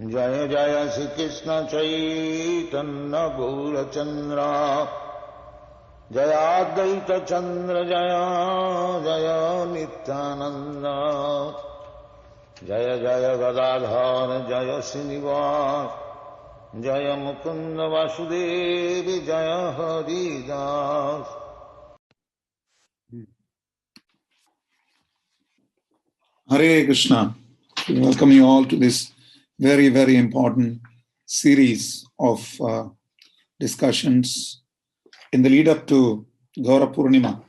Jaya Jaya Sri Krishna Chaitanya Gaurachandra Jaya Advaita Chandra Jaya Jaya Nityananda Jaya Jaya Gadadhar Jaya Srinivas Jaya Mukunda Vasudevi Jaya Haridas. Hare Krishna. We welcome you all to this very, very important series of discussions in the lead up to Gaur Purnima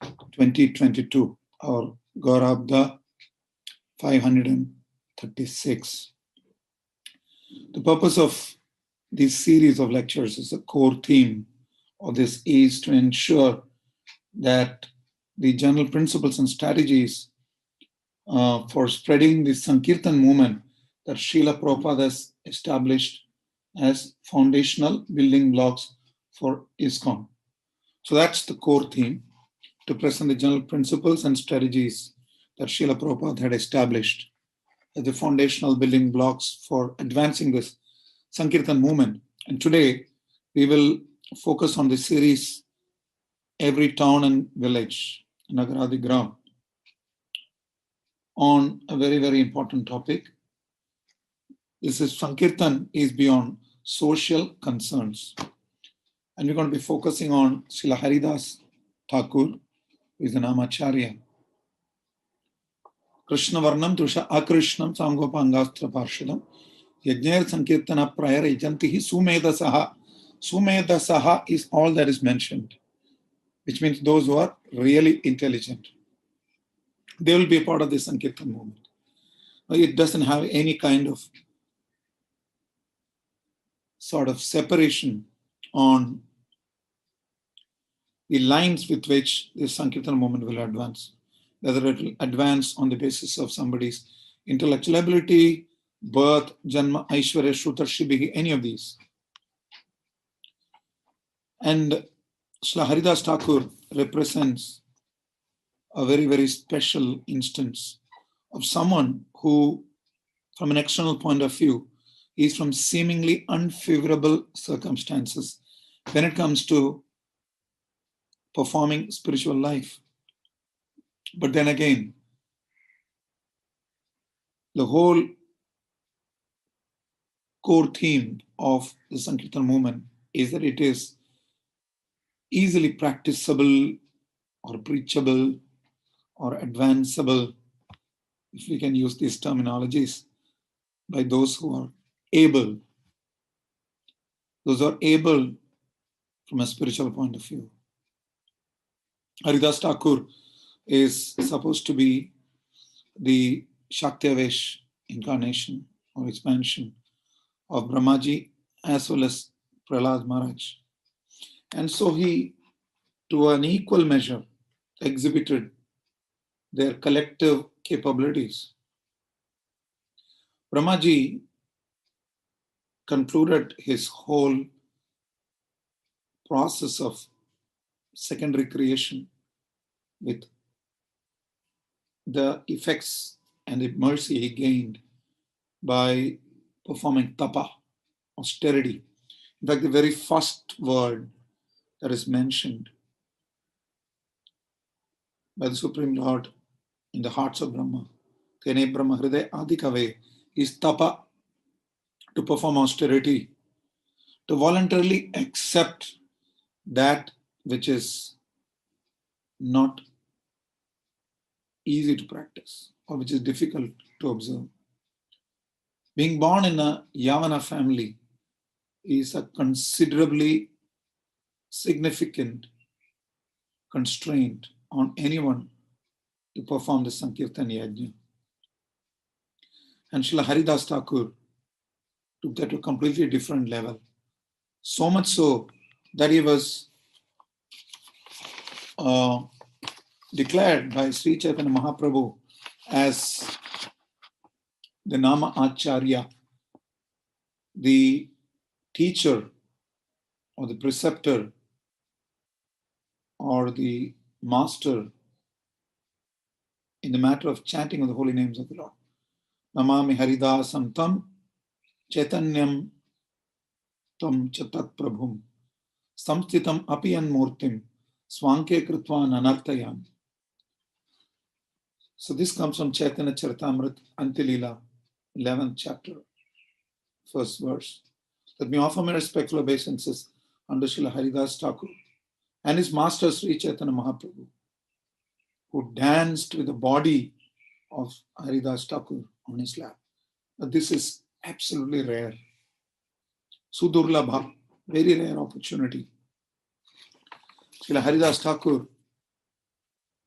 2022 or Gaurabda 536. The purpose of this series of lectures is the core theme of this is to ensure that the general principles and strategies for spreading the Sankirtan movement that Srila Prabhupada has established as foundational building blocks for ISKCON. So that's the core theme, to present the general principles and strategies that Srila Prabhupada had established as the foundational building blocks for advancing this Sankirtan movement. And today we will focus on the series Every Town and Village, Nagaradi Gram, on a very, very important topic. This is Sankirtan is beyond social concerns. And we're going to be focusing on Srila Haridas Thakur, who is the Namacharya. Krishna Varnam Trusha Akrishnam Samgopangastra Parshadam Yajnair Sankirtana Prayar Ejantihi Sumedasaha. Sumedasaha is all that is mentioned, which means those who are really intelligent. They will be a part of the Sankirtan movement. It doesn't have any kind of sort of separation on the lines with which the Sankirtan movement will advance, whether it will advance on the basis of somebody's intellectual ability, birth, janma, aishwarya, shruta, shibhi, any of these. And Srila Haridas Thakur represents a very, very special instance of someone who, from an external point of view, is from seemingly unfavorable circumstances when it comes to performing spiritual life. But then again, the whole core theme of the Sankirtan movement is that it is easily practicable or preachable or advanceable, if we can use these terminologies, by those who are able. Those are able from a spiritual point of view. Haridas Thakur is supposed to be the Shaktiavesh incarnation or expansion of Brahmaji as well as Prahlad Maharaj. And so he, to an equal measure, exhibited their collective capabilities. Brahmaji concluded his whole process of secondary creation with the effects and the mercy he gained by performing tapa, austerity. In fact, the very first word that is mentioned by the Supreme Lord in the hearts of Brahma, Tene Brahma Hriday Adikave, is tapa, to perform austerity, to voluntarily accept that which is not easy to practice or which is difficult to observe. Being born in a Yavana family is a considerably significant constraint on anyone to perform the Sankirtan Yajna. And Srila Haridas Thakur took that to a completely different level. So much so that he was declared by Sri Chaitanya Mahaprabhu as the Nama Acharya, the teacher or the preceptor or the master in the matter of chanting of the holy names of the Lord. Namami Haridasam Tam Chaitanyam tam chatat prabhum samstitam apiyan murtim swanke krutvan anartayan. So this comes from Chaitanya Charitamrita Antilila, 11th chapter, first verse. Let me offer my respectful obeisances unto Srila Haridas Thakur and his master Sri Chaitanya Mahaprabhu, who danced with the body of Haridas Thakur on his lap. But this is absolutely rare. Sudurlabha, very rare opportunity. Srila Haridas Thakur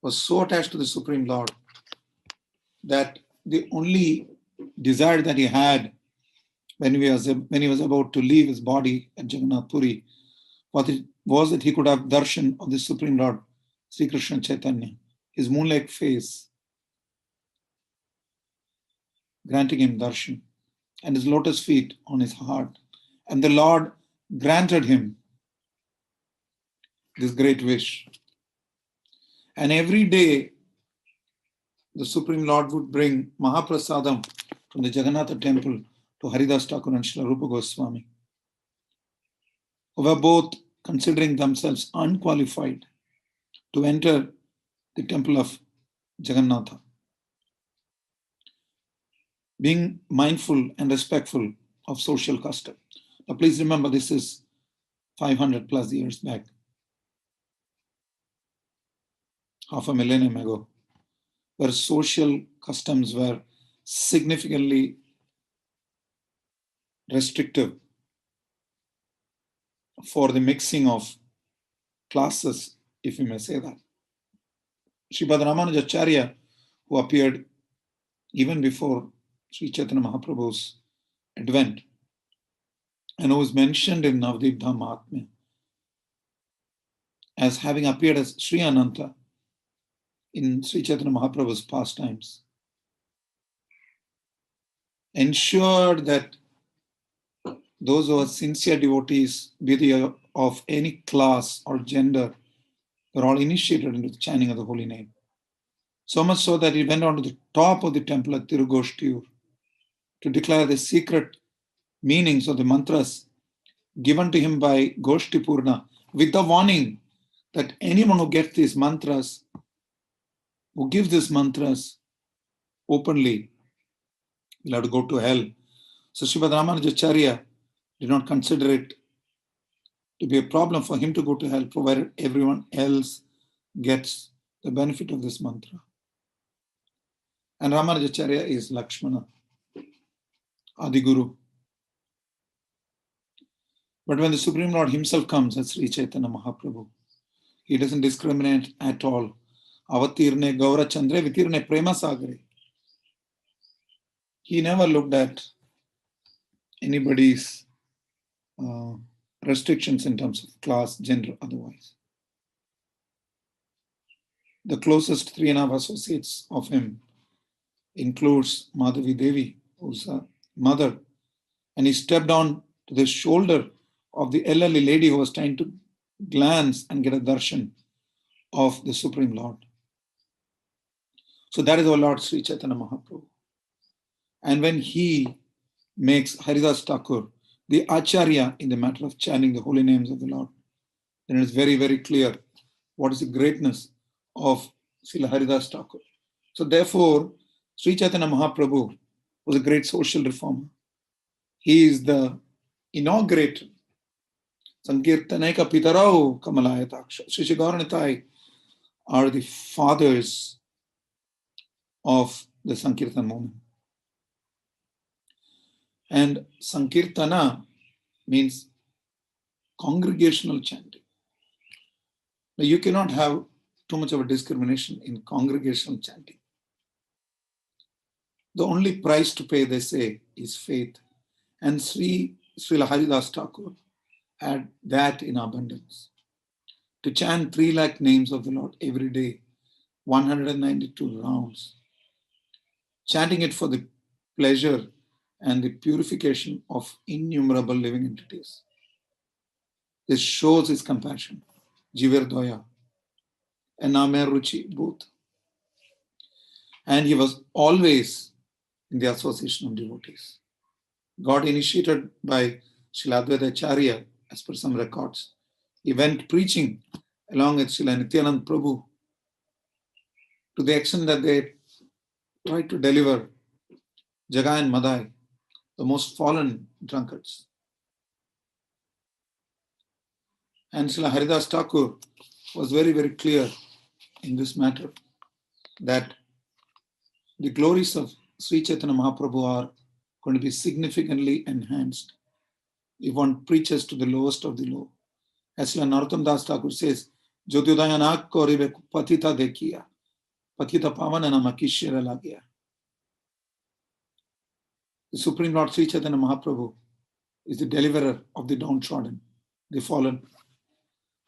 was so attached to the Supreme Lord that the only desire that he had when he was about to leave his body at Jagannath Puri was that he could have darshan of the Supreme Lord, Sri Krishna Chaitanya, his moon-like face, granting him darshan, and his lotus feet on his heart. And the Lord granted him this great wish. And every day, the Supreme Lord would bring Mahaprasadam from the Jagannatha temple to Haridas Thakur and Srila Rupa Goswami, who were both considering themselves unqualified to enter the temple of Jagannatha. Being mindful and respectful of social custom. Now please remember, this is 500 plus years back, half a millennium ago, where social customs were significantly restrictive for the mixing of classes, if you may say that. Sripad Ramanujacharya, who appeared even before Sri Chaitanya Mahaprabhu's advent, and who is mentioned in Navadvip Dham Mahatmya as having appeared as Sri Ananta in Sri Chaitanya Mahaprabhu's pastimes, ensured that those who are sincere devotees, be they of any class or gender, were all initiated into the chanting of the holy name. So much so that he went on to the top of the temple at Tirugoshtiyur to declare the secret meanings of the mantras given to him by Goshtipurna, with the warning that anyone who gets these mantras, who gives these mantras openly, will have to go to hell. So Sripad Ramanujacharya did not consider it to be a problem for him to go to hell, provided everyone else gets the benefit of this mantra. And Ramanujacharya is Lakshmana, Adiguru. But when the Supreme Lord himself comes as Sri Chaitanya Mahaprabhu, he doesn't discriminate at all. Avatirne Gaura Chandre Vitirne Prema Sagare. He never looked at anybody's restrictions in terms of class, gender, otherwise. The closest 3.5 associates of him includes Madhavi Devi, who's a mother, and he stepped on to the shoulder of the elderly lady who was trying to glance and get a darshan of the Supreme Lord. So that is our Lord Sri Chaitanya Mahaprabhu. And when he makes Haridas Thakur the Acharya in the matter of chanting the holy names of the Lord, then it is very, very clear what is the greatness of Srila Haridas Thakur. So therefore, Sri Chaitanya Mahaprabhu was a great social reformer. He is the inaugurator. Sankirtaneka Pitarau Kamalaya Sri Gaur Nitai are the fathers of the Sankirtan movement. And Sankirtana means congregational chanting. Now, you cannot have too much of a discrimination in congregational chanting. The only price to pay, they say, is faith. And Srila Haridas Thakur had that in abundance. To chant 3 lakh names of the Lord every day, 192 rounds, chanting it for the pleasure and the purification of innumerable living entities. This shows his compassion, Jiver Doya, and Namer Ruchi, both. And he was always in the association of devotees. got initiated by Srila Advaitacharya, as per some records. He went preaching along with Srila Nityanand Prabhu to the extent that they tried to deliver Jagai and Madai, the most fallen drunkards. And Srila Haridas Thakur was very, very clear in this matter that the glories of Sri Chaitanya Mahaprabhu are going to be significantly enhanced if one preaches to the lowest of the low. As Srila Narottam Das Thakur says, Jyotidayanak koribe patita dekhiya, patita pavana namakishira lagya. The Supreme Lord Sri Chaitanya Mahaprabhu is the deliverer of the downtrodden, the fallen.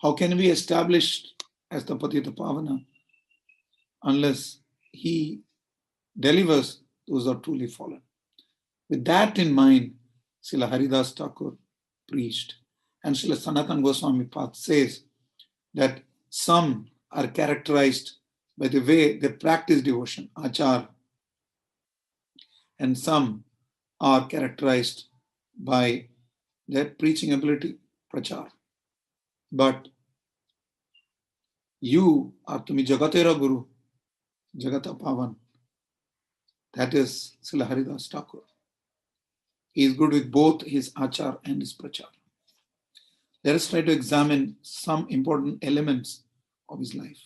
How can we be established as the patita pavana unless he delivers those who are truly fallen? With that in mind, Srila Haridas Thakur preached. And Srila Sanatana Goswami Path says that some are characterized by the way they practice devotion, achar, and some are characterized by their preaching ability, prachar. But you are tumi jagatera guru, jagata pavan. That is Srila Haridas Thakur. He is good with both his achar and his prachar. Let us try to examine some important elements of his life.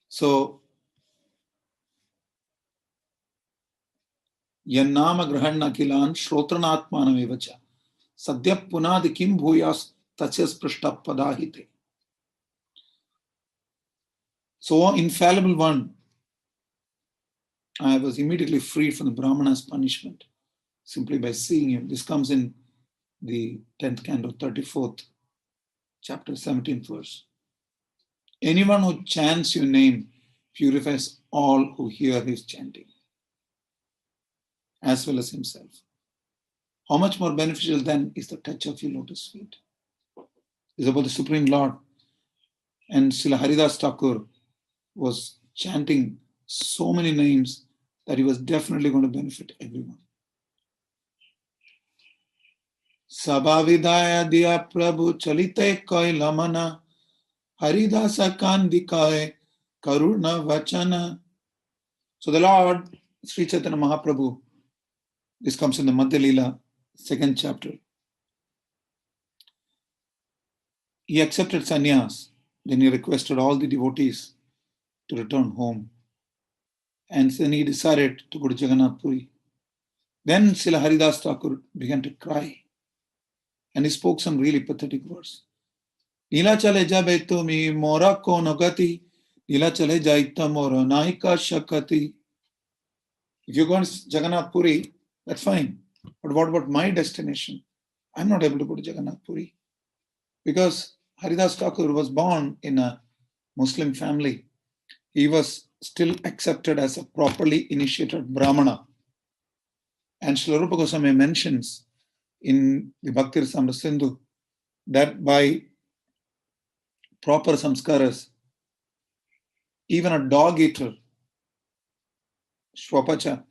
So, Yannama Grahanna Kilan Shrotranaatmanam Evacha Sadhya Punadi Kim Bhuyas Tasyas Prashta Padahite. So, infallible one, I was immediately freed from the Brahmana's punishment simply by seeing him. This comes in the 10th canto, 34th chapter, 17th verse. Anyone who chants your name purifies all who hear his chanting, as well as himself. How much more beneficial then is the touch of your lotus feet? It's about the Supreme Lord. And Srila Haridas Thakur was chanting so many names that he was definitely going to benefit everyone. Sabhavidaya diya Prabhu chalite koi lamana Haridasa kandikaye karuna vachana. So the Lord, Sri Chaitanya Mahaprabhu, this comes in the Madhya Leela, 2nd chapter. He accepted sannyas. Then he requested all the devotees to return home. And then he decided to go to Jagannath Puri. Then Srila Haridas Thakur began to cry. And he spoke some really pathetic words. Nila chale jabe tumi mora ko nagati, nila chale jaita mora naika shakati. If you go to Jagannath Puri, that's fine. But what about my destination? I'm not able to go to Jagannath Puri. Because Haridas Thakur was born in a Muslim family. He was still accepted as a properly initiated Brahmana. And Srila Rupa Goswami mentions in the Bhakti Rasamrita Sindhu that by proper samskaras, even a dog eater, Shwapacha,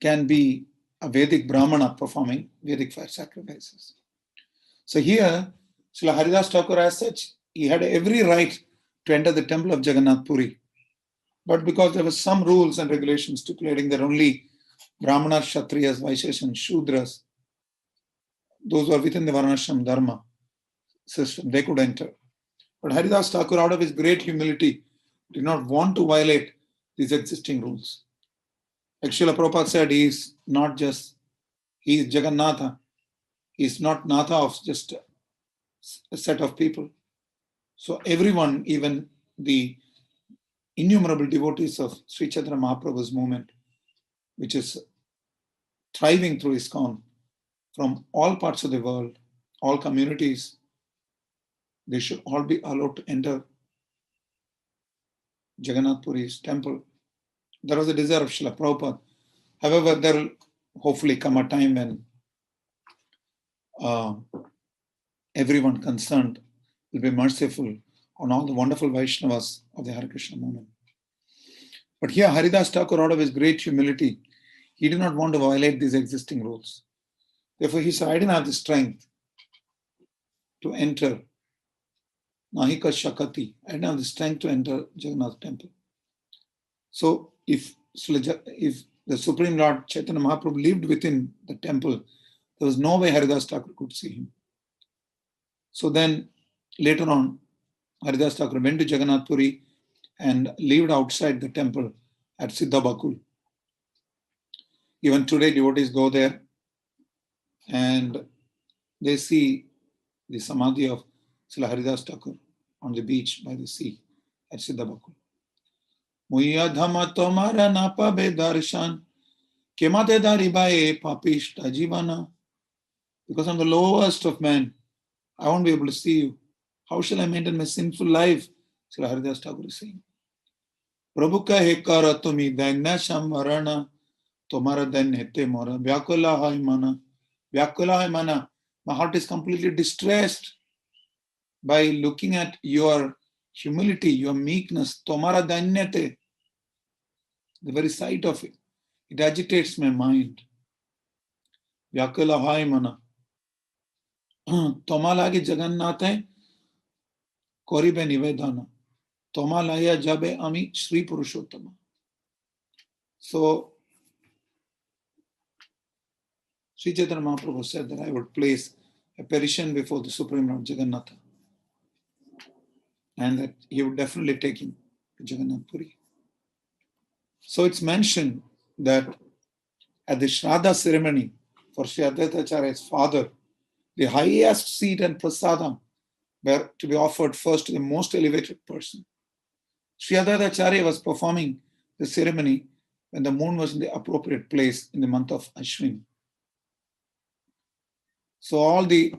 can be a Vedic Brahmana performing Vedic fire sacrifices. So here, Srila Haridas Thakur as such, he had every right to enter the temple of Jagannath Puri. But because there were some rules and regulations stipulating that only Brahmanas, Kshatriyas, Vaishyas and Shudras, those who are within the Varnashram Dharma system, they could enter. But Haridas Thakur, out of his great humility, did not want to violate these existing rules. Like Srila Prabhupada said, he is not just, he is Jagannatha. He is not Natha of just a set of people. So everyone, even the innumerable devotees of Sri Chaitanya Mahaprabhu's movement, which is thriving through ISKCON from all parts of the world, all communities, they should all be allowed to enter Jagannath Puri's temple. That was the desire of Srila Prabhupada. However, there will hopefully come a time when everyone concerned will be merciful on all the wonderful Vaishnavas of the Hare Krishna movement. But here Haridas Thakur, out of his great humility, he did not want to violate these existing rules. Therefore, he said, I didn't have the strength to enter Nahika Shakati. I didn't have the strength to enter Jagannath temple. So if the Supreme Lord Chaitanya Mahaprabhu lived within the temple, there was no way Haridas Thakur could see him. So then later on, Haridas Thakur went to Jagannath Puri and lived outside the temple at Siddhabakul. Even today, devotees go there and they see the samadhi of Srila Haridas Thakur on the beach by the sea at Siddhabakul. Muya dhama tomara napa be darshan kemate daribae papishta jivana. Because I'm the lowest of men, I won't be able to see you. How shall I maintain my sinful life? Srila Haridas Thakur is saying. Prabhu ka hekara tumi daigna shamvarana tomara dain hete mora vyakula hai mana. Vyakula hai mana. My heart is completely distressed by looking at your humility, your meekness. Tomara dainyate. The very sight of it, it agitates my mind. Vyakula hai mana. Tomalagi Jagannathe Koribe Nivedana. Tomalaya Jabe Ami Sri Purushottama. So Sri Chaitanya Mahaprabhu said that I would place a petition before the Supreme Lord Jagannatha and that he would definitely take him to Jagannath Puri. So it's mentioned that at the Shraddha ceremony for Sri Advaita Acharya's father, the highest seat and prasadam were to be offered first to the most elevated person. Sri Advaita Acharya was performing the ceremony when the moon was in the appropriate place in the month of Ashwin. So all the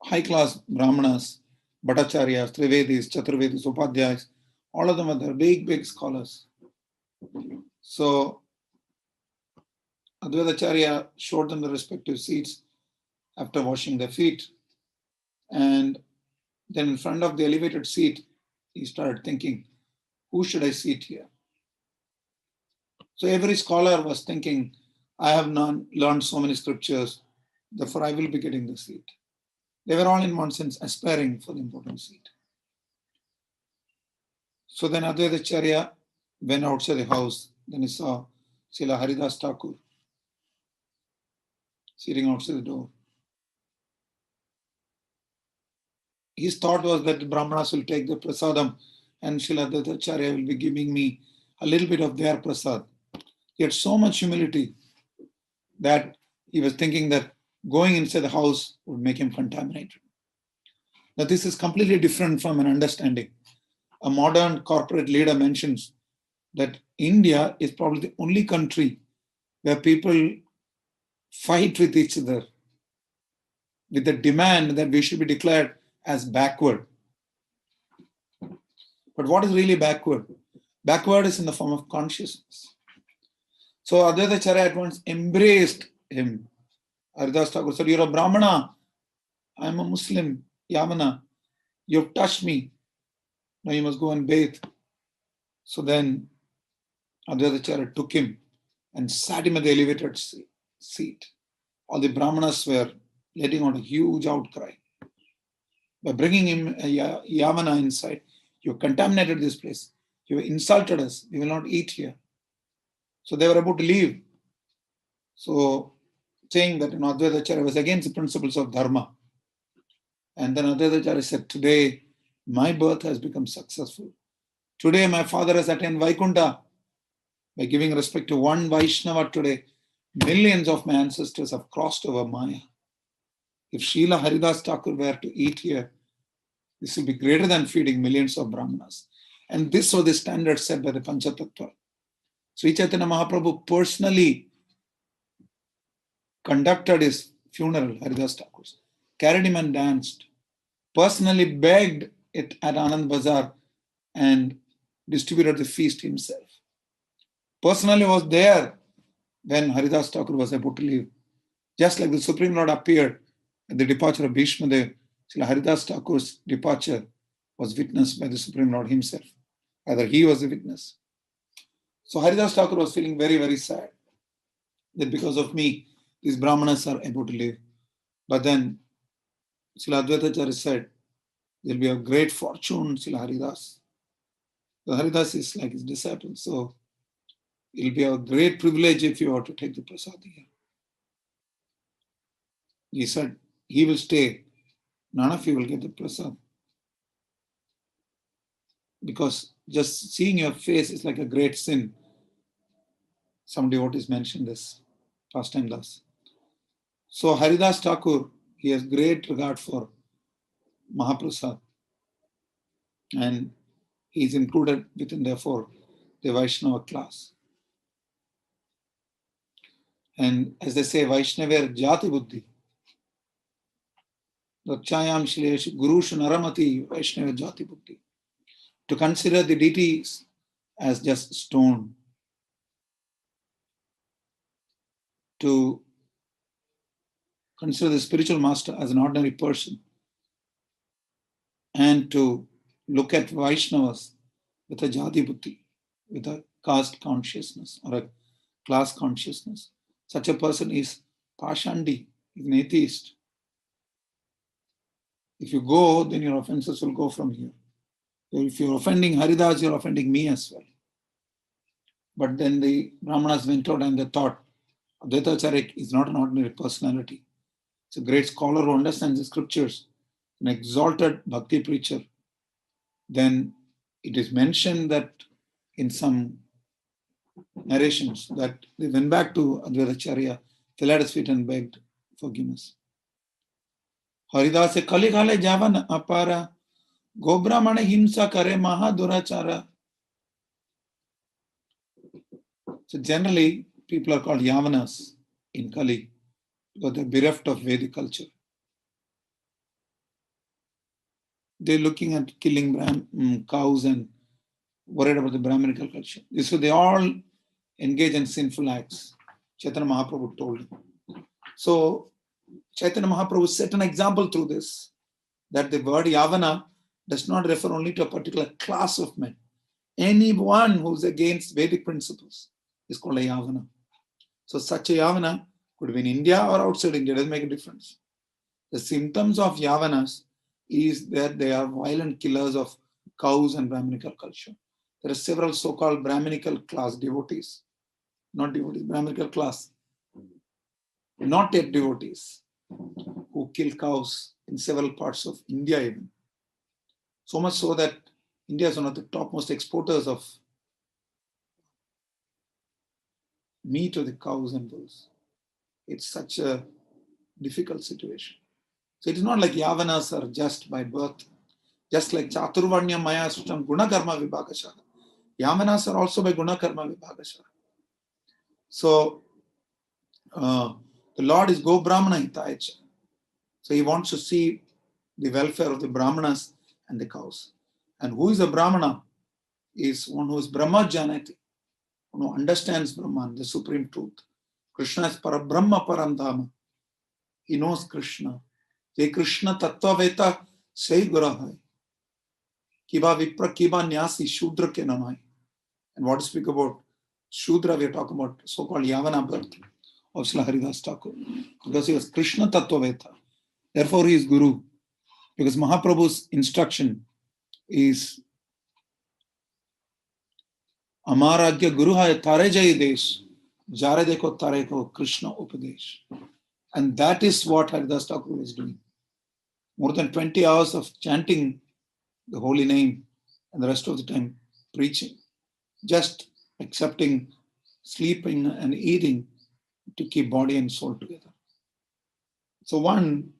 high-class Brahmanas, Bhattacharyas, Trivedis, Chaturvedis, Upadhyayas, all of them are big, big scholars. So Advaita Acharya showed them the respective seats after washing their feet. And then in front of the elevated seat, he started thinking, who should I seat here? So every scholar was thinking, I have learned so many scriptures, therefore I will be getting the seat. They were all in one sense aspiring for the important seat. So then Advaita Acharya went outside the house. Then he saw Srila Haridas Thakur sitting outside the door. His thought was that the Brahmanas will take the prasadam and Srila Advaita Acharya will be giving me a little bit of their prasad. He had so much humility that he was thinking that going inside the house would make him contaminated. Now this is completely different from an understanding. A modern corporate leader mentions that India is probably the only country where people fight with each other with the demand that we should be declared as backward. But what is really backward? Backward is in the form of consciousness. So Advaita Acharya at once embraced him. Haridas Thakur said, you're a Brahmana, I'm a Muslim, Yamana, you've touched me, now you must go and bathe. So then Advaita Acharya took him and sat him at the elevated seat. All the Brahmanas were letting out a huge outcry. By bringing him a Yamana inside, you contaminated this place. You insulted us. We will not eat here. So they were about to leave. So saying that Advaita Acharya was against the principles of Dharma. And then Advaita Acharya said, today my birth has become successful. Today my father has attained Vaikuntha. By giving respect to one Vaishnava today, millions of my ancestors have crossed over Maya. If Srila Haridas Thakur were to eat here, this will be greater than feeding millions of Brahmanas. And this was the standard set by the Panchatattva. Sri Chaitanya Mahaprabhu personally conducted his funeral, Haridas Thakur's, carried him and danced, personally begged it at Anand Bazar and distributed the feast himself. Personally was there when Haridas Thakur was about to leave. Just like the Supreme Lord appeared at the departure of Bhishmadev, Srila Haridas Thakur's departure was witnessed by the Supreme Lord himself. Either he was a witness. So Haridas Thakur was feeling very, very sad that because of me, these Brahmanas are able to live. But then Srila Advaita Acharya said, there'll be a great fortune, Srila Haridas. So Haridas is like his disciple. So it'll be a great privilege if you are to take the prasad here. He said, he will stay. None of you will get the prasad. Because just seeing your face is like a great sin. Some devotees mentioned this last time thus. So Haridas Thakur, he has great regard for Mahaprasad. And he is included within, therefore, the Vaishnava class. And as they say, Vaishnavar Jati Buddhi. Dakshayam Shlesh Gurushu Naramati Vaishnava Jati Buddhi. To consider the deities as just stone. To consider the spiritual master as an ordinary person. And to look at Vaishnavas with a Jati Buddhi, with a caste consciousness or a class consciousness. Such a person is Pashandi, is an atheist. If you go, then your offenses will go from here. If you're offending Haridas, you're offending me as well. But then the Brahmanas went out and they thought, Advaita Acharya is not an ordinary personality. It's a great scholar who understands the scriptures, an exalted bhakti preacher. Then it is mentioned that in some narrations that they went back to Advaita Acharya, fell at his feet and begged forgiveness. Haridase Kaligale Javan Apara Gobramana Himsa Kare Maha Durachara. So generally, people are called Yavanas in Kali because they're bereft of Vedic culture. They're looking at killing cows and worried about the Brahminical culture. So they all engage in sinful acts. Chaitanya Mahaprabhu told him. So Chaitanya Mahaprabhu set an example through this, that the word Yavana does not refer only to a particular class of men. Anyone who's against Vedic principles is called a Yavana. So such a Yavana could be in India or outside India, doesn't make a difference. The symptoms of Yavanas is that they are violent killers of cows and Brahminical culture. There are several so-called Brahminical class devotees, not devotees, Brahminical class, not yet devotees, who kill cows in several parts of India even. So much so that India is one of the topmost exporters of meat of the cows and bulls. It's such a difficult situation. So it is not like Yavanas are just by birth, just like Chaturvanya Maya Sutam Gunakarma Vibhagashara. Yavanas are also by Gunakarma Vibhagashara. So the Lord is Go Brahmana Hitayacha. So he wants to see the welfare of the Brahmanas and the cows. And who is a Brahmana? Is one who is Brahma Janati, one who understands Brahman, the supreme truth. Krishna is Parabrahma Parandhama. He knows Krishna. Jai Krishna Tattva Veta Sai Gurahai. Kiba Vipra Kiba Nyasi Shudra ke Namai. And what to speak about Shudra, we are talking about so-called Yavana birth of Srila Haridas Thakur. Because he was Krishna Tattva Veta. Therefore he is Guru. Because Mahaprabhu's instruction is Amaragya Guru hai tare jai desh, jare dekho tare ko Krishna upadesh. And that is what Haridas Thakur was doing. More than 20 hours of chanting the holy name and the rest of the time preaching. Just accepting, sleeping and eating to keep body and soul together. So one,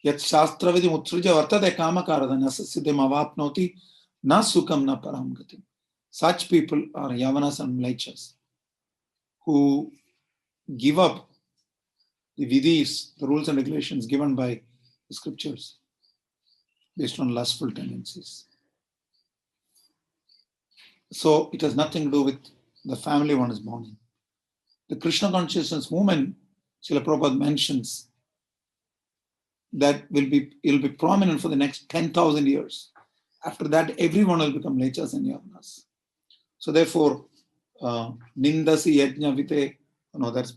Yat Shastravidi Mutsruja Vartate Kamakarada Nasasiddhim Avapnoti Na Sukam Na Param Gatim. Such people are Yavanas and Mlechas who give up the vidhis, the rules and regulations given by the scriptures based on lustful tendencies. So it has nothing to do with the family one is born in. The Krishna consciousness movement, Srila Prabhupada mentions that it'll be prominent for the next 10,000 years After that, everyone will become lechas and yavanas. So therefore, nindasi yajna vite, that's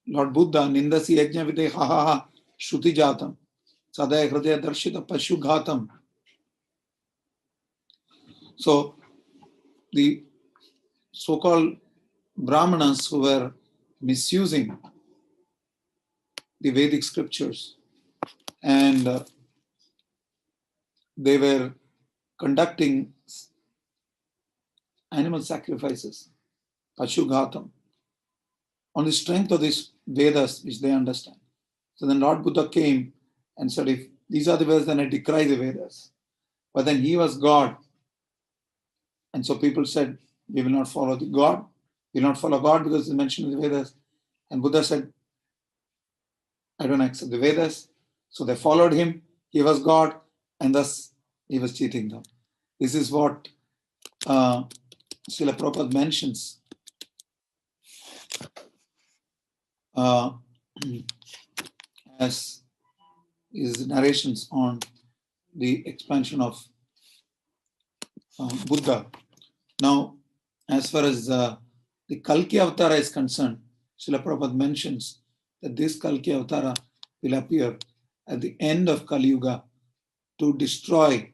Lord Buddha, nindasi yajna vite ha ha ha shruti jatam sadaya hridaya darshita pashu ghatam. So the so-called Brahmanas who were misusing the Vedic scriptures and they were conducting animal sacrifices, pashu ghatam, on the strength of these Vedas which they understand. So then Lord Buddha came and said, if these are the Vedas, then I decry the Vedas. But then he was God. And so people said, we will not follow the God. We will not follow God because it's mentioned in the Vedas. And Buddha said, I don't accept the Vedas. So they followed him. He was God. And thus he was cheating them. This is what Srila Prabhupada mentions as his narrations on the expansion of Buddha. Now, as far as the Kalki Avatara is concerned, Srila Prabhupada mentions that this Kalki Avatara will appear at the end of Kali Yuga to destroy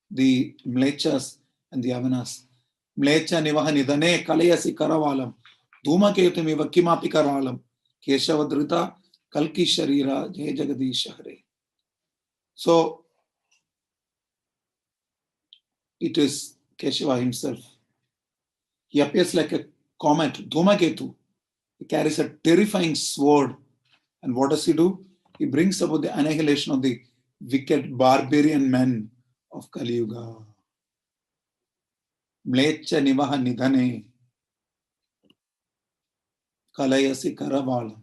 the Mlechas and the Avanas. Mlecha nivaha nidane kalayasi karavalam dhumaketumiva kimapi karalam keshavadrita kalki sharira jai jagadish hare. So it is Keshava himself. He appears like a comet, Dhumaketu. He carries a terrifying sword. And what does he do? He brings about the annihilation of the wicked barbarian men of Kali Yuga. Mlecha nivaha nidhane kalayasi karavalam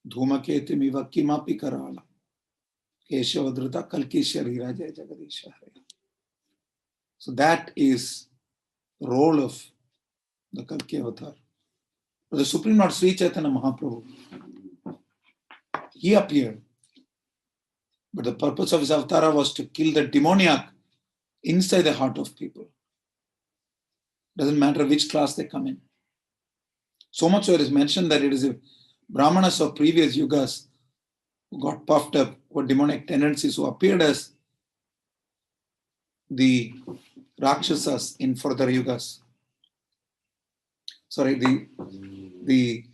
dhumaketi miva kimapi karalam keshavadrita kalki sharira jai jagadish hare. So that is the role of the Kalki Avatar. The Supreme Lord Sri Chaitanya Mahaprabhu, he appeared. But the purpose of his avatar was to kill the demoniac inside the heart of people. Doesn't matter which class they come in. So much so it is mentioned that it is Brahmanas of previous yugas who got puffed up with demonic tendencies, who appeared as the Rakshasas in further yugas. Sorry, the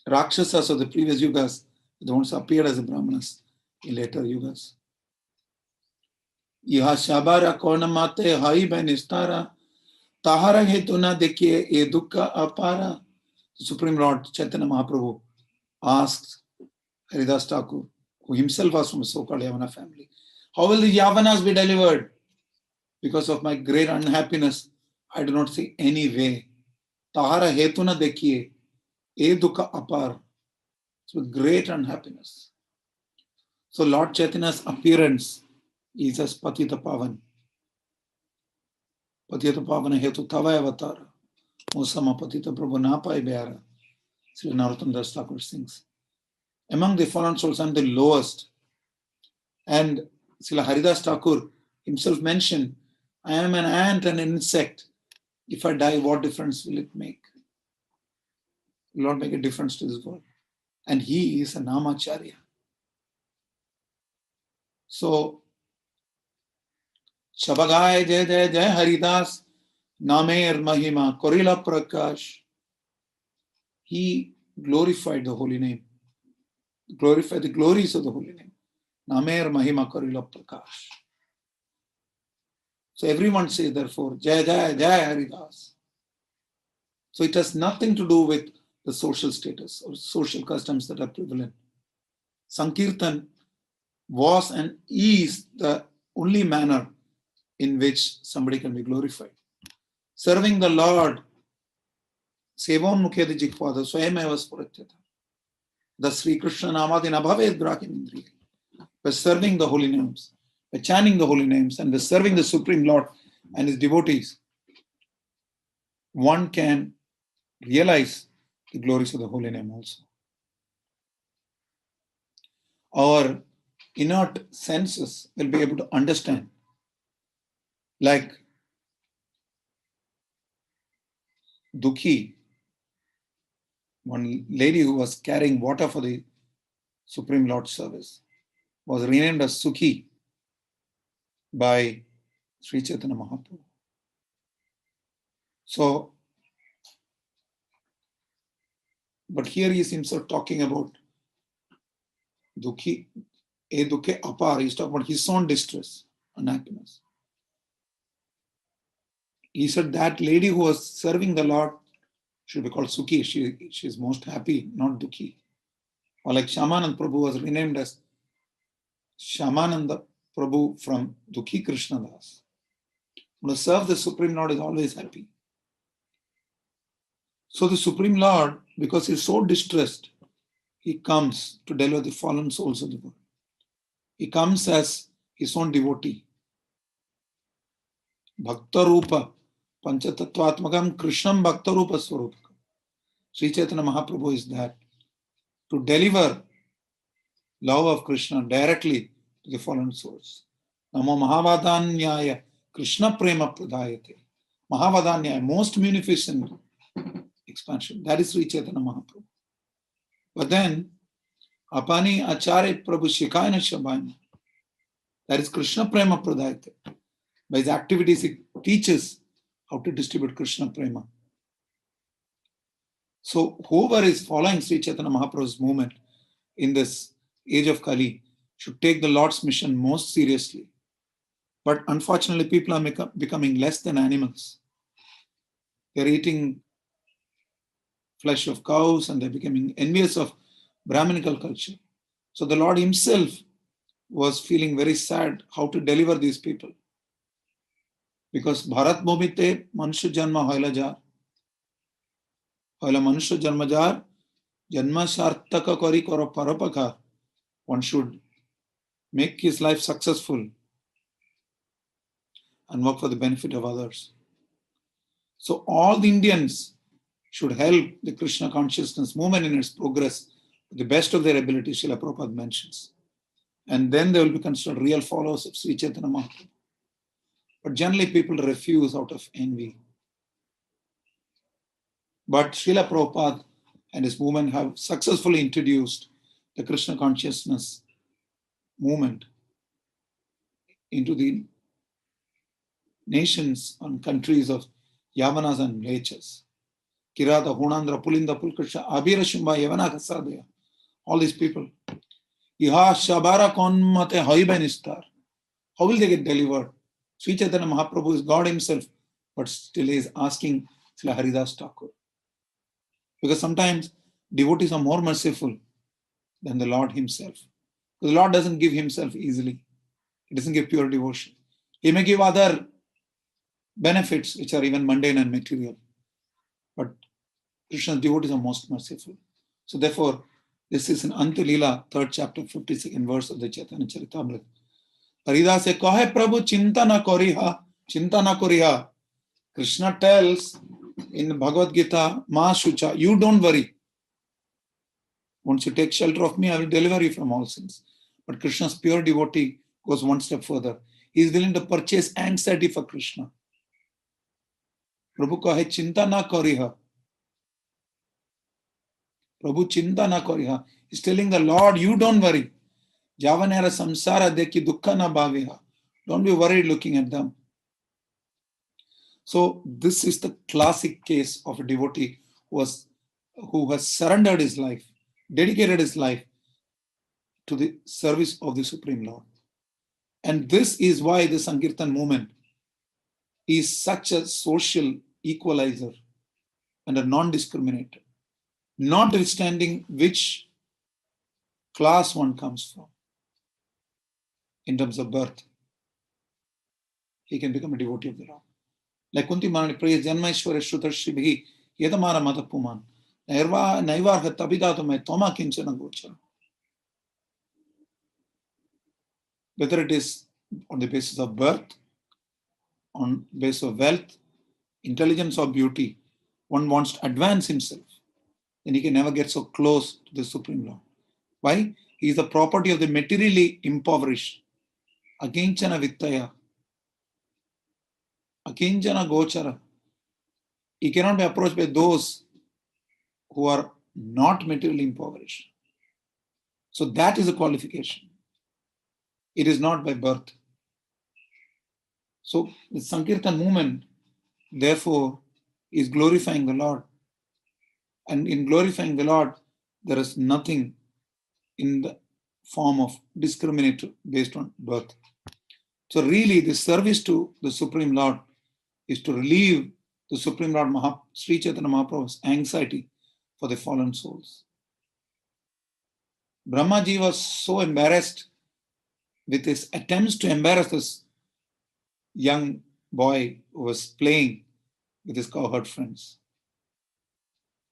Rakshasas of the previous yugas, the ones who appeared as the Brahmanas in later yugas. Yaha shabara kona mate hai benistara tahara hetuna dekhiye e dukkha apara. The Supreme Lord Chaitanya Mahaprabhu asked Haridas Thakur, who himself was from a so-called Yavana family, how will the Yavanas be delivered? Because of my great unhappiness, I do not see any way. Tahara hetuna dekhiye e dukkha apara. It's with great unhappiness. So Lord Chaitanya's appearance is as Patita Pavan. Patita Pavana hetu tava avatara. Osama Patita Prabhu Napai Beara. Sri Narottam Das Thakur sings. Among the fallen souls, I'm the lowest. And Srila Haridas Thakur himself mentioned, I am an ant and an insect. If I die, what difference will it make? It will not make a difference to this world. And he is a Namacharya. So, Shabagay Jai Jai Jai Haridas Namer Mahima Korila Prakash. He glorified the holy name. Glorified the glories of the holy name. Namer Mahima Korila Prakash. So everyone says therefore, Jai Jai Jai Haridas. So it has nothing to do with the social status or social customs that are prevalent. Sankirtan was and is the only manner in which somebody can be glorified. Serving the Lord, Sevan Mukhedi Jikpada, Swayameva Spuratyata. The Sri Krishna Namadina Bhaved Brahim Indriya. By serving the holy names, by chanting the holy names, and by serving the Supreme Lord and his devotees, one can realize the glories of the holy name also. Or inert senses will be able to understand. Like Dukhi, one lady who was carrying water for the Supreme Lord service, was renamed as Sukhi by Sri Chaitanya Mahaprabhu. So, but here he is himself talking about Dukhi, e Dukhe apar. He's talking about his own distress and happiness. He said that lady who was serving the Lord should be called Sukhi. She is most happy, not Dukhi. Or like Shamanand Prabhu was renamed as Shamananda Prabhu from Dukhi Krishna Das. To serve the Supreme Lord is always happy. So the Supreme Lord, because he is so distressed, he comes to deliver the fallen souls of the world. He comes as his own devotee. Bhakta Rupa, Panchatattvatmakam Krishnam Bhakta Rupa Swarupakam. Sri Chaitanya Mahaprabhu is that, to deliver love of Krishna directly to the fallen souls. Namo Mahavadanyaya Krishna Prema Pradayate. Mahavadanyaya, most munificent expansion. That is Sri Chaitanya Mahaprabhu. But then, Apani Acharya Prabhu Shikayana Shabayana. That is Krishna Prema Pradayate. By his activities, he teaches how to distribute Krishna Prema. So, whoever is following Sri Chaitanya Mahaprabhu's movement in this age of Kali should take the Lord's mission most seriously. But unfortunately, people are becoming less than animals. They're eating flesh of cows and they're becoming envious of Brahminical culture. So the Lord himself was feeling very sad how to deliver these people. Because Bharat Bhumite Manusha Janma Hoila Jar. Hoila Manusha Janma Jar. Janma Shartaka Kori Koro Parapaka. One should make his life successful and work for the benefit of others. So all the Indians should help the Krishna consciousness movement in its progress to the best of their ability, Srila Prabhupada mentions. And then they will be considered real followers of Sri Chaitanya Mahaprabhu. But generally people refuse out of envy. But Srila Prabhupada and his movement have successfully introduced the Krishna consciousness movement into the nations and countries of Yavanas and Mlechas. Kirata, Hunandra, Pulinda, Pulkrisha, Abhira Shumba, Yavana Kasadaya. All these people. Iha Shabara Konmate Haibanistar. How will they get delivered? Sri Chaitanya Mahaprabhu is God himself, but still he is asking Srila Haridas Thakur. Because sometimes devotees are more merciful than the Lord himself. Because the Lord doesn't give himself easily. He doesn't give pure devotion. He may give other benefits which are even mundane and material. But Krishna's devotees are most merciful. So therefore, this is in Antilila, 3rd chapter, 52nd verse of the Chaitanya Charitamrita. Haridas se kahe Prabhu chinta na koriha, chinta na koriha. Krishna tells in Bhagavad Gita, Ma Shucha, you don't worry. Once you take shelter of me, I will deliver you from all sins. But Krishna's pure devotee goes one step further. He is willing to purchase anxiety for Krishna. Prabhu kahe chinta na koriha. Prabhu chinta na koriha. He's telling the Lord, you don't worry. Javanera samsara deki dukkha na bhaviha. Don't be worried looking at them. So this is the classic case of a devotee who has surrendered his life, dedicated his life to the service of the Supreme Lord. And this is why the Sankirtan movement is such a social equalizer and a non-discriminator, notwithstanding which class one comes from in terms of birth. He can become a devotee of the Lord. Like Kunti Mahani prays, Janmaishwara Shrutarshibhi Yadamara Matapuman Naivarha Tabidatume Toma Kinchana Gochara. Whether it is on the basis of birth, on basis of wealth, intelligence or beauty, one wants to advance himself, then he can never get so close to the Supreme Lord. Why? He is the property of the materially impoverished. Akinchana vittaya. Akinchana gochara. He cannot be approached by those who are not materially impoverished. So that is a qualification. It is not by birth. So the Sankirtan movement, therefore, is glorifying the Lord. And in glorifying the Lord, there is nothing in the form of discrimination based on birth. So really, the service to the Supreme Lord is to relieve the Supreme Lord Sri Chaitanya Mahaprabhu's anxiety for the fallen souls. Brahmaji was so embarrassed with his attempts to embarrass this young boy who was playing with his cowherd friends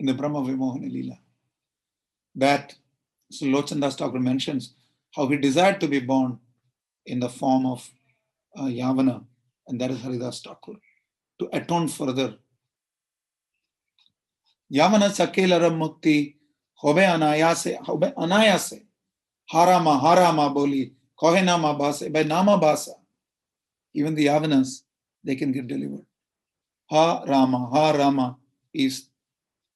in the Brahma Vimohana Leela, that Sri Lochandas Thakur mentions how he desired to be born in the form of Yavana, and that is Haridas Thakur, to atone further. Yavana sakelaram mukti hobe anayase harama boli kohe nama base by nama basa. Even the Yavanas, they can get delivered. Ha Rama is,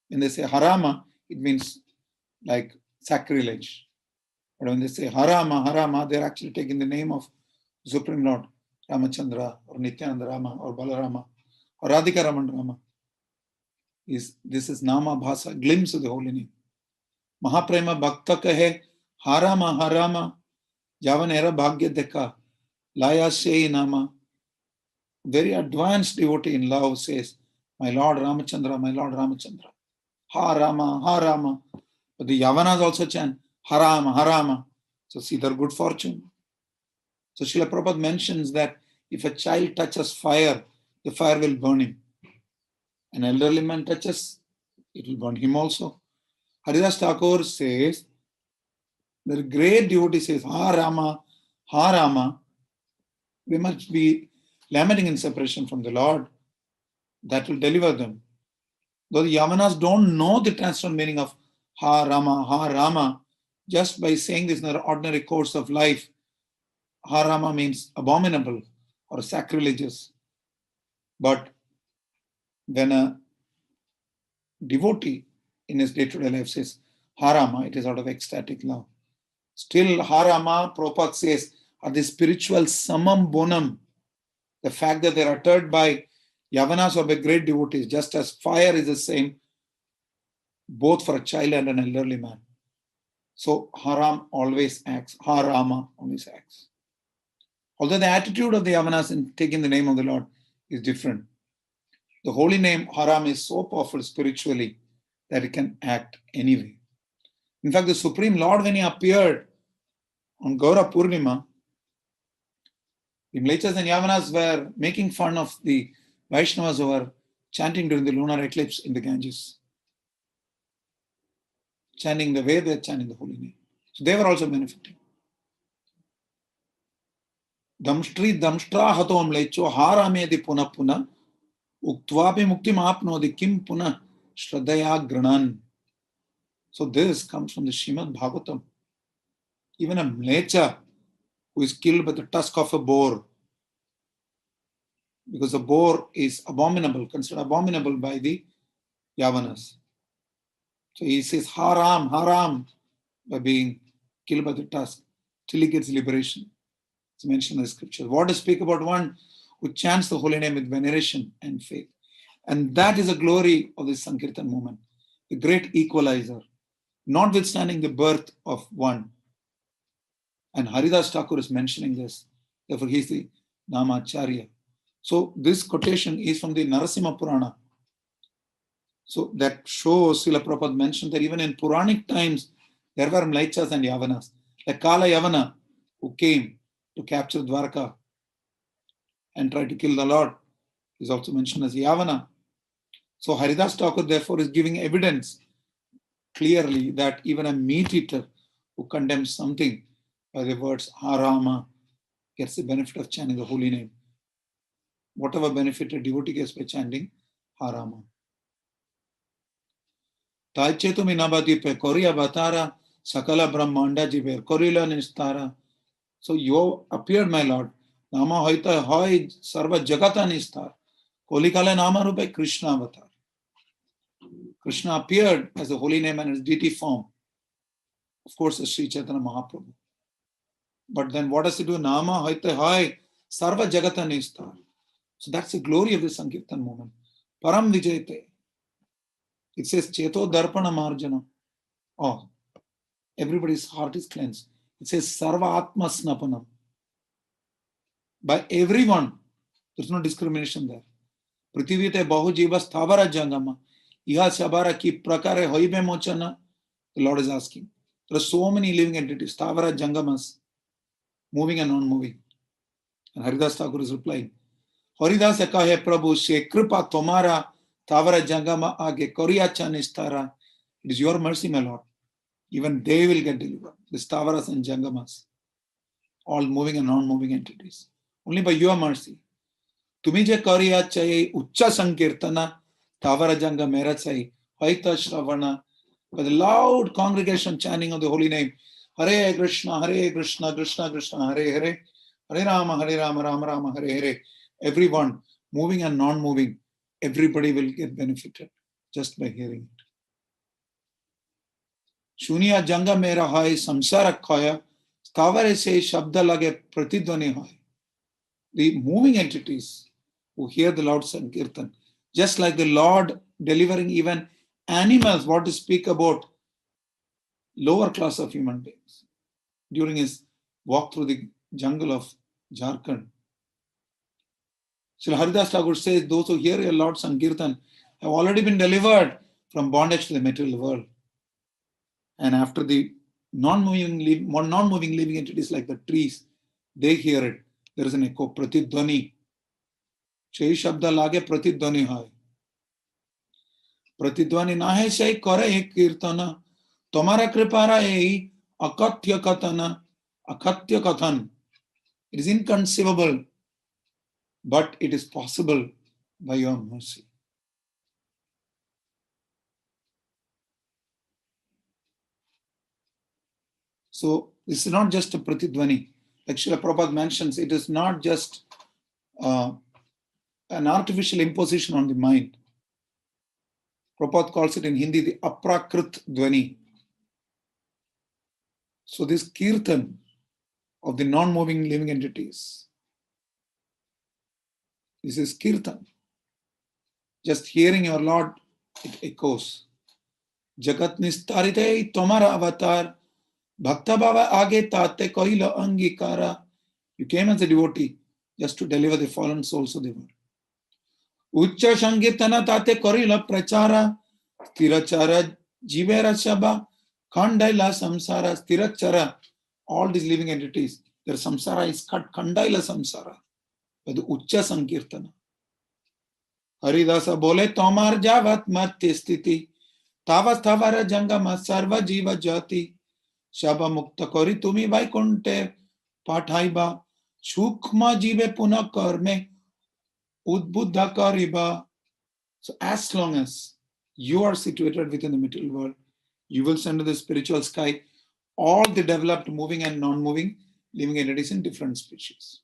when they say Harama, it means like sacrilege. But when they say Harama, they're actually taking the name of Supreme Lord Ramachandra or Nityananda Rama or Balarama or Radhika Raman Rama. This is Nama Bhasa, glimpse of the holy name. Mahaprema Bhakta kahe Harama Javanera Bhagya Dekha Laya Shei Nama. Very advanced devotee in love says, my Lord Ramachandra. Ha Rama. But the Yavanas also chant Harama. So see their good fortune. So Srila Prabhupada mentions that if a child touches fire, the fire will burn him. An elderly man touches, it will burn him also. Haridas Thakur says, the great devotee says, Ha Rama. They must be lamenting in separation from the Lord. That will deliver them. Though the Yavanas don't know the transcendental meaning of Ha Rama, just by saying this in an ordinary course of life, Ha Rama means abominable or sacrilegious. But when a devotee in his day-to-day life says Ha Rama, it is out of ecstatic love. Still, Ha Rama, Prabhupada says, are the spiritual summum bonum. The fact that they are uttered by Yavanas or by great devotees, just as fire is the same, both for a child and an elderly man. So Haram always acts, Harama always acts. Although the attitude of the Yavanas in taking the name of the Lord is different, the holy name Haram is so powerful spiritually that it can act anyway. In fact, the Supreme Lord, when he appeared on Gaur Purnima, the Mlechas and Yavanas were making fun of the Vaishnavas who were chanting during the lunar eclipse in the Ganges. Chanting the way they're chanting the holy name. So they were also benefiting. Damshtra hato mlecho haramedi puna uktvapi mukti maapnodi kim puna shraddhaya granan. So this comes from the Srimad Bhagavatam. Even a mlecha who is killed by the tusk of a boar, because the boar is abominable, considered abominable by the Yavanas. So he says haram by being killed by the tusk till he gets liberation. It's mentioned in the scripture. What to speak about one who chants the holy name with veneration and faith. And that is the glory of this Sankirtan movement, the great equalizer, notwithstanding the birth of one. And Haridas Thakur is mentioning this. Therefore, he is the Namacharya. So this quotation is from the Narasimha Purana. So that shows Srila Prabhupada mentioned that even in Puranic times, there were Mlechas and Yavanas. Like Kala Yavana, who came to capture Dwarka and tried to kill the Lord, is also mentioned as Yavana. So Haridas Thakur therefore is giving evidence clearly that even a meat eater who condemns something by the words Harama gets the benefit of chanting the holy name. Whatever benefit a devotee gets by chanting Harama. Taichetu minabadipe koria batara Sakala Brahmanda Jiver, Korila Nistara. So you appeared, my Lord. Nama Hoita Hoi Sarva Jagata Nistar. Kolikala Nama Rupe Krishna Avatar. Krishna appeared as the holy name and his deity form. Of course, as Sri Chaitanya Mahaprabhu. But then what does he do? Nama Hoita Hoi Sarva Jagata Nistar. So that's the glory of the Sankirtan movement. Param Vijayate. It says Cheto Darpana Marjana. Oh, everybody's heart is cleansed. It says Sarva Atma Snapanam. By everyone. There's no discrimination there. Prithivite Bahu Jiva Sthavara Jangama. Iha Sabara Ki Prakare Hoibe Mochana. The Lord is asking. There are so many living entities. Sthavara Jangamas. Moving and non-moving. And Haridas Thakur is replying. Haridas Kahe Prabhu Se Kripa Tomara Thavara Jangama Age Koriya Chanistara. It is your mercy, my Lord. Even they will get delivered. The Stavaras and Jangamas. All moving and non-moving entities. Only by your mercy. Tumi je kariya chahi Uccha Sankirtana Thavara Janga Mera chahi Haita Shravana. By the loud congregation chanting of the holy name. Hare Krishna, Krishna Krishna, Hare Hare. Hare Rama, Rama Rama, Hare Hare. Everyone, moving and non-moving, everybody will get benefited just by hearing it. Shuniya Janga Mera Hai Samsara Khaya Stavare Se Shabda Lage Pratidvani Hai. The moving entities who hear the Lord Sankirtan, just like the Lord delivering even animals, what to speak about lower class of human beings during his walk through the jungle of Jharkhand. Srila Haridas Thakur says, those who hear your Lord Sankirtan have already been delivered from bondage to the material world. And after the non-moving living entities like the trees, they hear it. There is an echo, Pratidvani. Shai Shabda Lage Pratidvani Hai. Pratidvani Nahe Shai Kore Kirtana. Tomara Kripara Ei Akatya Katana. Akatya Kathan. It is inconceivable, but it is possible by your mercy. So this is not just a Pratidvani. Like Srila Prabhupada mentions, it is not just an artificial imposition on the mind. Prabhupada calls it in Hindi the Aprakrit Dvani. So this Kirtan of the non-moving living entities, this is Kirtan. Just hearing your Lord, it echoes. Jagat nistarite tomara avatar, bhakta bhava age tate koila angikara. You came as a devotee just to deliver the fallen souls of the world. Uchcha Sankirtana tate korila prachara, stirachara jivera shaba, khandaila samsara, stirachara. All these living entities, their samsara is cut, khandaila samsara, by the Uchcha Sankirtana. Haridasa bole tomar javat matya sthiti, tavas thavara jangama sarva jiva jati, shaba mukta kori tumi vaikunte pathaiba, shukma jive puna karme, udbuddha kariba. So as long as you are situated within the material world, you will send to the spiritual sky all the developed moving and non-moving living entities in different species.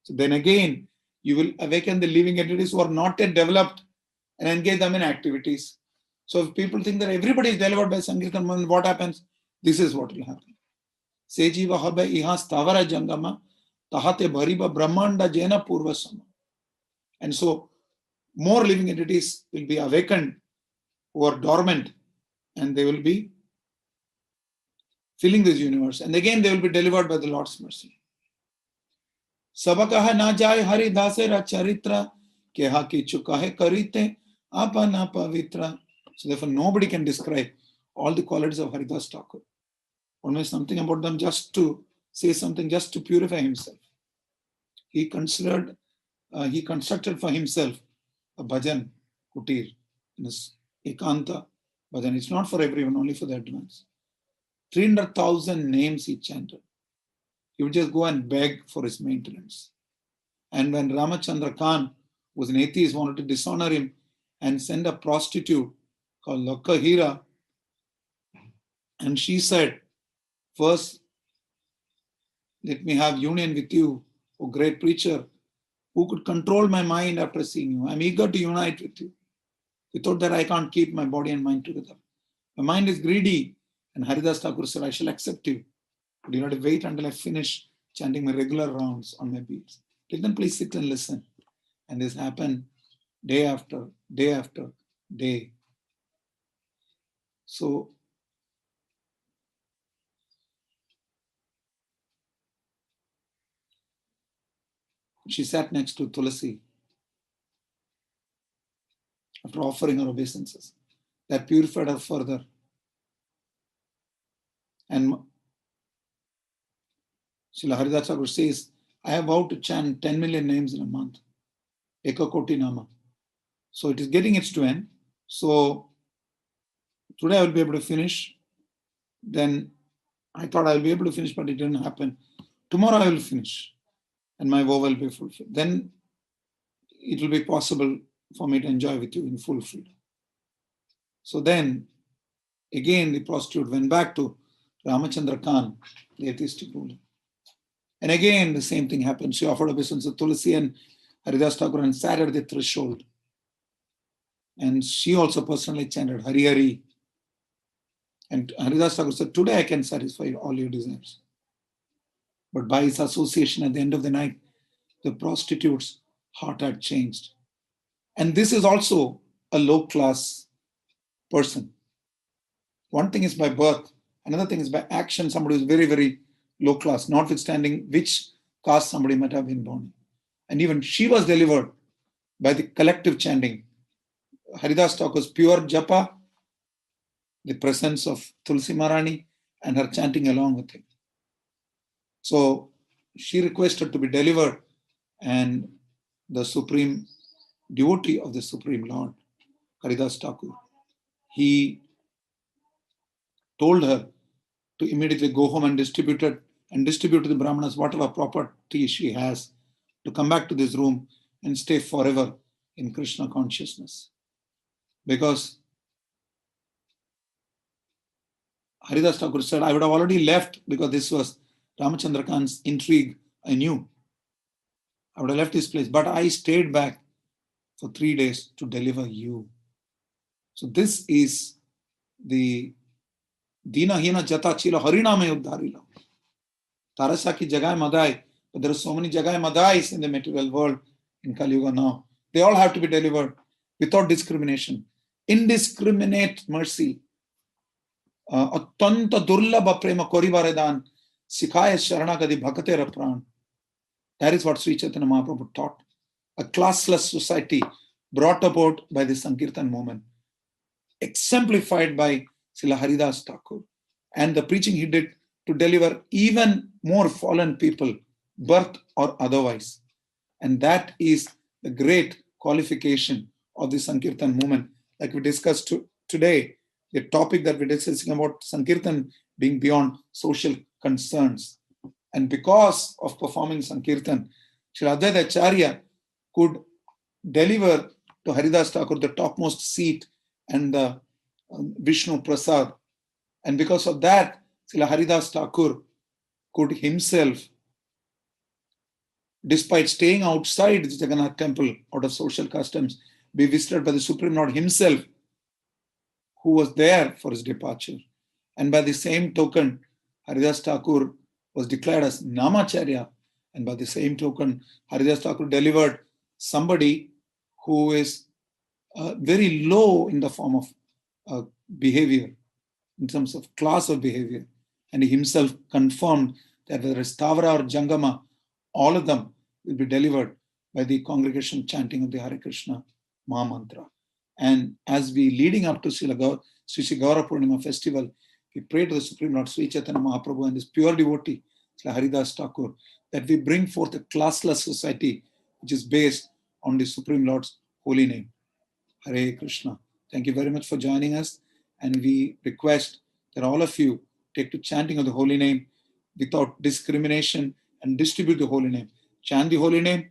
So then again, you will awaken the living entities who are not yet developed and engage them in activities. So if people think that everybody is delivered by Sankirtan, what happens? This is what will happen. Sejiva habe iha stavara jangama tahate bhariba brahmanda jena purvasama. And so more living entities will be awakened who are dormant, and they will be filling this universe. And again, they will be delivered by the Lord's mercy. Sabakaha na jai hari dasera charitra keha ki chukahe karite apana pavitra. So therefore, nobody can describe all the qualities of Haridas Thakur. Only something about them just to say something, just to purify himself. He constructed for himself a bhajan kutir in his ekanta bhajan. It's not for everyone, only for the advanced. 300,000 names he chanted. He would just go and beg for his maintenance. And when Ramachandra Khan, who was an atheist, wanted to dishonor him and send a prostitute called Lokahira, and she said First, let me have union with you, O great preacher, who could control my mind after seeing you. I'm eager to unite with you. Without that, I can't keep my body and mind together. My mind is greedy. And Haridas Thakur said, I shall accept you. But you have to wait until I finish chanting my regular rounds on my beats. Till then, please sit and listen. And this happened day after day after day. So, she sat next to Tulasi after offering her obeisances. That purified her further. And Srila Haridas Thakur says, I have vowed to chant 10 million names in a month. Eka Koti Nama. So it is getting its to end. So today I will be able to finish. Then I thought I will be able to finish, but it didn't happen. Tomorrow I will finish and my vow will be fulfilled. Then it will be possible for me to enjoy with you in full freedom. So then, again, the prostitute went back to Ramachandra Khan, the atheistic ruler. And again, the same thing happened. She offered obeisance to Tulasi and Haridas Thakur and sat at the threshold. And she also personally chanted Hari Hari. And Haridas Thakur said, today I can satisfy all your desires. But by his association at the end of the night, the prostitute's heart had changed. And this is also a low-class person. One thing is by birth, another thing is by action. Somebody who is very, very low class, notwithstanding which caste somebody might have been born. And even she was delivered by the collective chanting. Haridas Thakur's pure japa, the presence of Tulsi Maharani, and her chanting along with him. So she requested to be delivered, and the supreme devotee of the Supreme Lord, Haridas Thakur, he told her to immediately go home and distribute to the Brahmanas whatever property she has, to come back to this room and stay forever in Krishna consciousness. Because Haridas Thakur said, I would have already left because this was Ramachandra Khan's intrigue. I knew. I would have left this place, but I stayed back for 3 days to deliver you. So this is the Dina Hina Jata Chila Hariname Uddharila. Tarasaki Jagai Madai, but there are so many Jagai Madais in the material world in Kali Yuga now. They all have to be delivered without discrimination. Indiscriminate mercy. Attanta Durlabha Prema Korivaredan Sikhaya Sharanagadi Bhakatera Pran. That is what Sri Chaitanya Mahaprabhu taught. A classless society brought about by the Sankirtan movement, exemplified by Srila Haridas Thakur, and the preaching he did to deliver even more fallen people, birth or otherwise. And that is the great qualification of the Sankirtan movement. Like we discussed today, the topic that we're discussing about Sankirtan being beyond social concerns. And because of performing Sankirtan, Srila Advaita Acharya could deliver to Haridas Thakur the topmost seat and the Vishnu Prasad. And because of that, Srila Haridas Thakur could himself, despite staying outside the Jagannath temple out of social customs, be visited by the Supreme Lord himself, who was there for his departure. And by the same token, Haridas Thakur was declared as Namacharya. And by the same token, Haridas Thakur delivered somebody who is very low in the form of behavior, in terms of class of behavior. And he himself confirmed that whether it's Tavara or Jangama, all of them will be delivered by the congregational chanting of the Hare Krishna Maha Mantra. And as we leading up to Sri Gaur Purnima festival, we pray to the Supreme Lord Sri Chaitanya Mahaprabhu and his pure devotee, Sri Haridas Thakur, that we bring forth a classless society which is based on the Supreme Lord's holy name. Hare Krishna. Thank you very much for joining us. And we request that all of you take to chanting of the holy name without discrimination and distribute the holy name. Chant the holy name,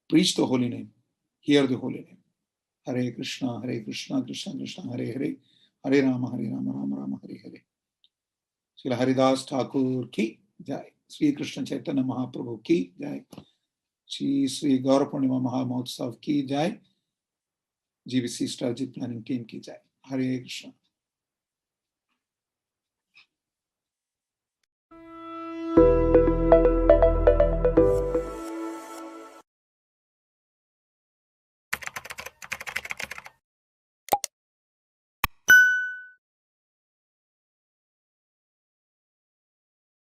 preach the holy name, hear the holy name. Hare Krishna, Krishna Krishna, Hare Hare, Hare Rama, Rama Rama, Hare Hare. Srila Haridas Thakur ki jai. Sri Krishna Chaitanya Mahaprabhu ki jai. Sri Gaur Purnima Mahamotsav ki jai. GBC Strategic Planning Team ki jai. Hare Krishna.